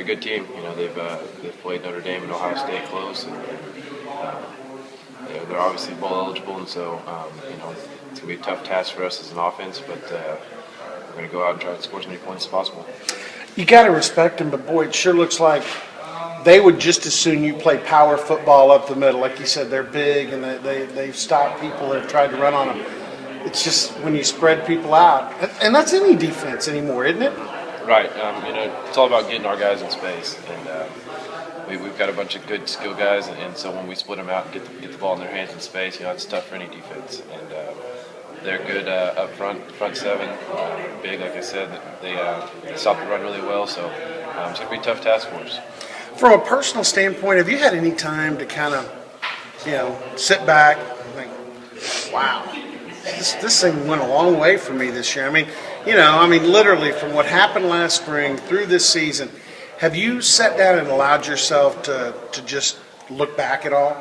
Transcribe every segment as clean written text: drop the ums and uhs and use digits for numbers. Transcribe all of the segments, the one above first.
a good team. They've played Notre Dame and Ohio State close, and they're obviously bowl eligible, and so it's gonna be a tough task for us as an offense, but we're gonna go out and try to score as many points as possible. You got to respect them, but boy, it sure looks like they would just as soon you play power football up the middle. Like you said, they're big and they've stopped people that have tried to run on them. It's just when you spread people out, and that's any defense anymore, isn't it? Right. It's all about getting our guys in space, and we've got a bunch of good skill guys, and so when we split them out and get the ball in their hands in space, it's tough for any defense. And they're good up front seven, big, like I said. They stop the run really well, so it's going to be a tough task for us. From a personal standpoint, have you had any time to kind of, sit back and think, wow, this thing went a long way for me this year? I mean, literally from what happened last spring through this season, have you sat down and allowed yourself to just look back at all?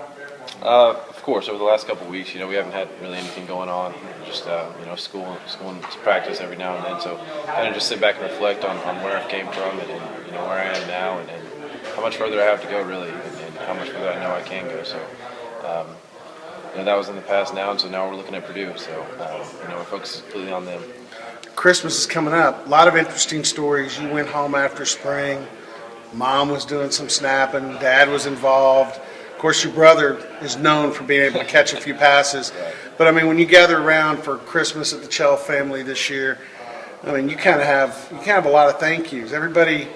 Of course, over the last couple of weeks, we haven't had really anything going on. Just school and practice every now and then. So kind of just sit back and reflect on where I came from and where I am now and how much further I have to go really, and how much further I know I can go. So that was in the past now, and so now we're looking at Purdue. So our focus is completely on them. Christmas is coming up. A lot of interesting stories. You went home after spring. Mom was doing some snapping. Dad was involved. Of course, your brother is known for being able to catch a few passes. But, when you gather around for Christmas at the Chelf family this year, you kind of have a lot of thank yous. Everybody,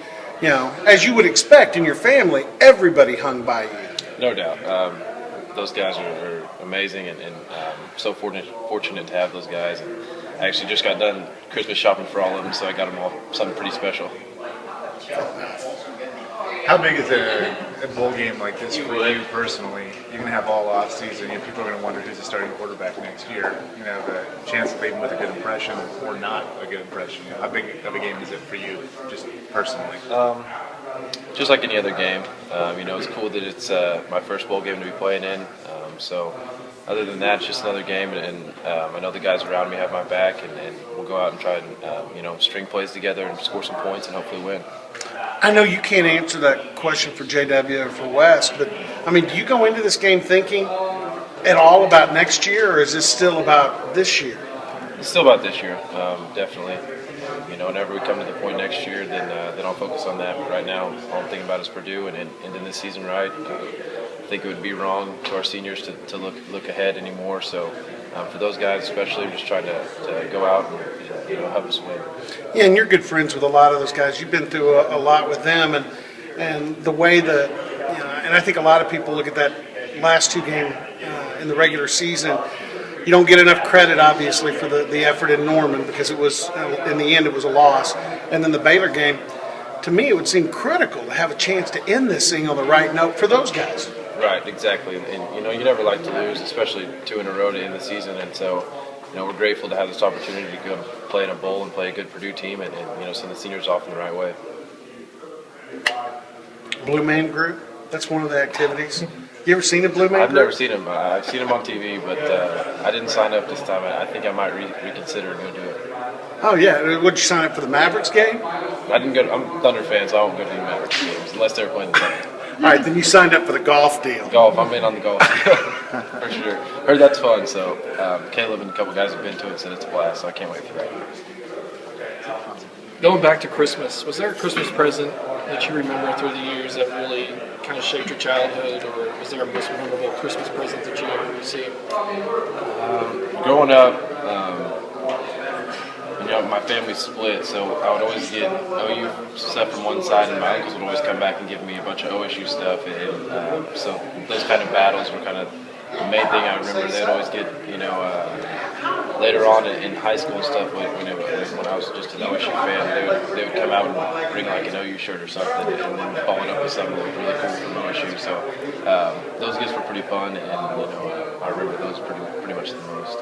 as you would expect in your family, everybody hung by you. No doubt. Those guys are amazing, and so fortunate to have those guys. And I actually just got done Christmas shopping for all of them, so I got them all something pretty special. How big is a bowl game like this for you personally? You're going to have all off season. People are going to wonder who's the starting quarterback next year. The chance of leaving with a good impression or not a good impression. How big of a game is it for you, just personally? Just like any other game. It's cool that it's my first bowl game to be playing in. So other than that, it's just another game, and I know the guys around me have my back, and we'll go out and try and string plays together and score some points and hopefully win. I know you can't answer that question for JW or for Wes, but do you go into this game thinking at all about next year, or is this still about this year? It's still about this year, definitely. Whenever we come to the point next year, then I'll focus on that. But right now, all I'm thinking about is Purdue and ending this season right. I think it would be wrong to our seniors to look ahead anymore. So for those guys especially, I'm just trying to go out and help us win. Yeah, and you're good friends with a lot of those guys. You've been through a lot with them, and the way that and I think a lot of people look at that last two game in the regular season. You don't get enough credit, obviously, for the effort in Norman because it was, in the end, it was a loss. And then the Baylor game, to me, it would seem critical to have a chance to end this thing on the right note for those guys. Right, exactly. And you never like to lose, especially 2 in a row to end the season. And so, we're grateful to have this opportunity to go play in a bowl and play a good Purdue team and send the seniors off in the right way. Blue Man Group, that's one of the activities. You ever seen a Blue Man Group? I've never seen him. I've seen him on TV, but I didn't sign up this time. I think I might reconsider and go do it. Oh, yeah. Would you sign up for the Mavericks game? I didn't go. I'm a Thunder fan, so I won't go to the Mavericks games unless they're playing the Thunder. All right, then you signed up for the golf deal. Golf. I'm in on the golf deal for sure. Heard that's fun. So Caleb and a couple guys have been to it and said it's a blast. So I can't wait for that. Going back to Christmas, was there a Christmas present that you remember through the years that really kind of shaped your childhood, or was there a most memorable Christmas present that you ever received? Growing up, my family split, so I would always get OU stuff from one side, and my uncles would always come back and give me a bunch of OSU stuff, and so those kind of battles were kind of the main thing I remember. They'd always get, later on in high school and stuff, when I was just an OSU fan, they would come out and bring like an OU shirt or something, and then follow it up with something that was really cool from OSU. So those gifts were pretty fun, and I remember those pretty much the most.